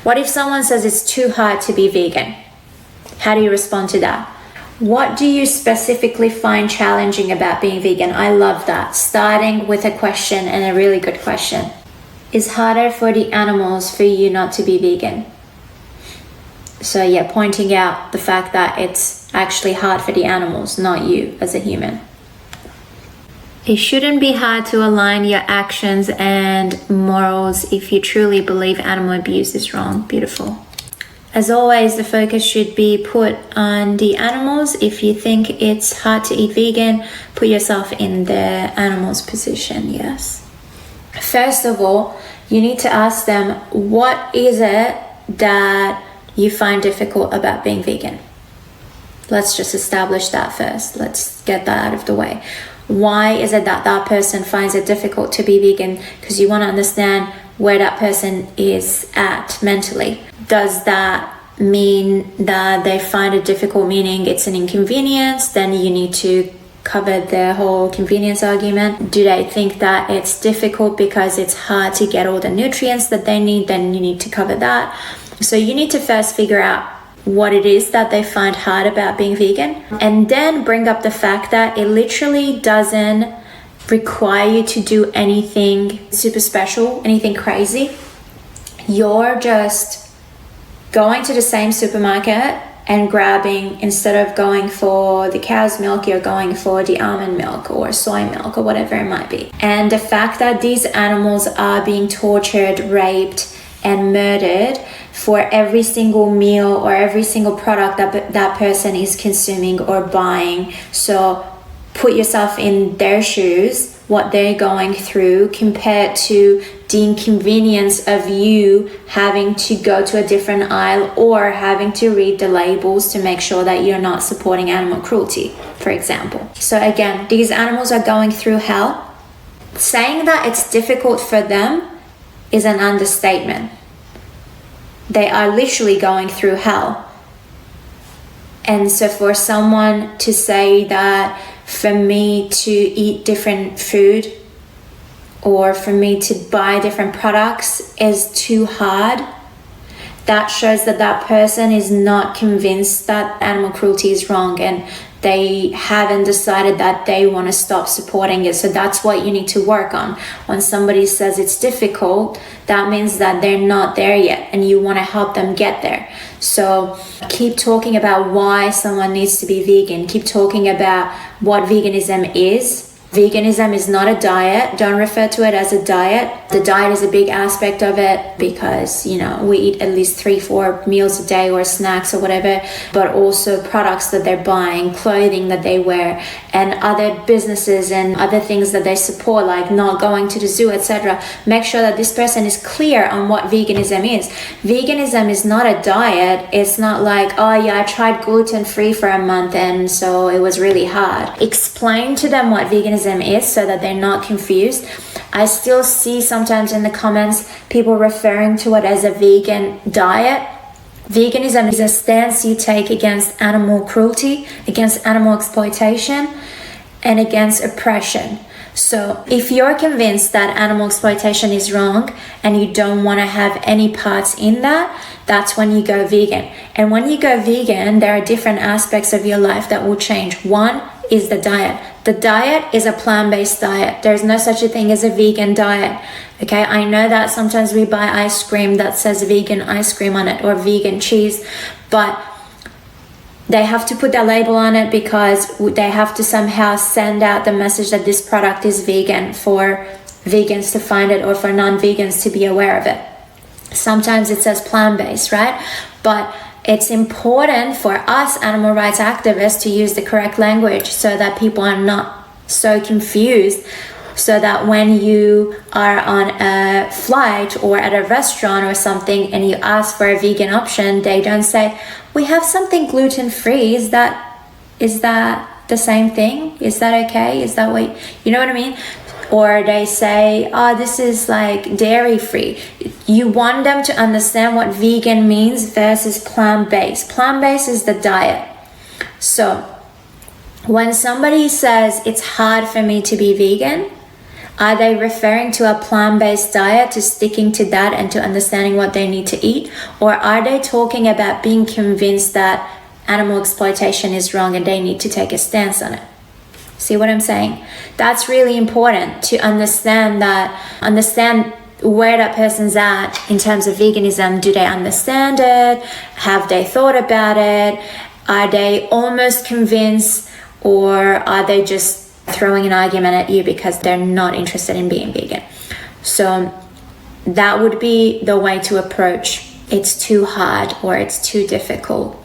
What if someone says it's too hard to be vegan? How do you respond to that? What do you specifically find challenging about being vegan? I love that. Starting with a question, and a really good question. Is harder for the animals for you not to be vegan? So yeah, pointing out the fact that it's actually hard for the animals, not you as a human. It shouldn't be hard to align your actions and morals if you truly believe animal abuse is wrong. Beautiful. As always, the focus should be put on the animals. If you think it's hard to eat vegan, put yourself in the animal's position, yes. First of all, you need to ask them, what is it that you find difficult about being vegan? Let's just establish that first. Let's get that out of the way. Why is it that that person finds it difficult to be vegan? Because you want to understand where that person is at mentally. Does that mean that they find it difficult, meaning it's an inconvenience? Then you need to cover the whole convenience argument. Do they think that it's difficult because it's hard to get all the nutrients that they need? Then you need to cover that. So you need to first figure out what it is that they find hard about being vegan, and then bring up the fact that it literally doesn't require you to do anything super special, anything crazy. You're just going to the same supermarket and grabbing, instead of going for the cow's milk, you're going for the almond milk or soy milk or whatever it might be. And the fact that these animals are being tortured, raped, and murdered for every single meal or every single product that person is consuming or buying. So put yourself in their shoes, what they're going through, compared to the inconvenience of you having to go to a different aisle or having to read the labels to make sure that you're not supporting animal cruelty, for example. So again, these animals are going through hell. Saying that it's difficult for them is an understatement. They are literally going through hell. And so for someone to say that for me to eat different food or for me to buy different products is too hard, that shows that that person is not convinced that animal cruelty is wrong, and they haven't decided that they want to stop supporting it. So that's what you need to work on. When somebody says it's difficult, that means that they're not there yet and you want to help them get there. So keep talking about why someone needs to be vegan. Keep talking about what veganism is. Veganism is not a diet. Don't refer to it as a diet. The diet is a big aspect of it because, you know, we eat at least 3-4 meals a day or snacks or whatever, but also products that they're buying, clothing that they wear, and other businesses and other things that they support, like not going to the zoo, etc. Make sure that this person is clear on what veganism is. Veganism is not a diet. It's not like, oh yeah, I tried gluten-free for a month and so it was really hard. Explain to them what veganism is so that they're not confused. I still see sometimes in the comments people referring to it as a vegan diet. Veganism is a stance you take against animal cruelty, against animal exploitation, and against oppression. So if you're convinced that animal exploitation is wrong and you don't want to have any parts in that, that's when you go vegan. And when you go vegan, there are different aspects of your life that will change. One is the diet. The diet is a plant-based diet. There's no such a thing as a vegan diet. Okay, I know that sometimes we buy ice cream that says vegan ice cream on it or vegan cheese, but they have to put that label on it because they have to somehow send out the message that this product is vegan for vegans to find it or for non-vegans to be aware of it. Sometimes it says plant-based, right? But it's important for us animal rights activists to use the correct language so that people are not so confused, so that when you are on a flight or at a restaurant or something and you ask for a vegan option, they don't say, we have something gluten-free. Is that the same thing? Is that okay? Is that what, you know what I mean? Or they say, oh, this is like dairy-free. You want them to understand what vegan means versus plant-based. Plant-based is the diet. So when somebody says it's hard for me to be vegan, Are they referring to a plant-based diet, to sticking to that and to understanding what they need to eat? Or are they talking about being convinced that animal exploitation is wrong and they need to take a stance on it? See what I'm saying? That's really important to understand where that person's at in terms of veganism. Do they understand it? Have they thought about it? Are they almost convinced, or are they just throwing an argument at you because they're not interested in being vegan? So that would be the way to approach it's too hard or it's too difficult.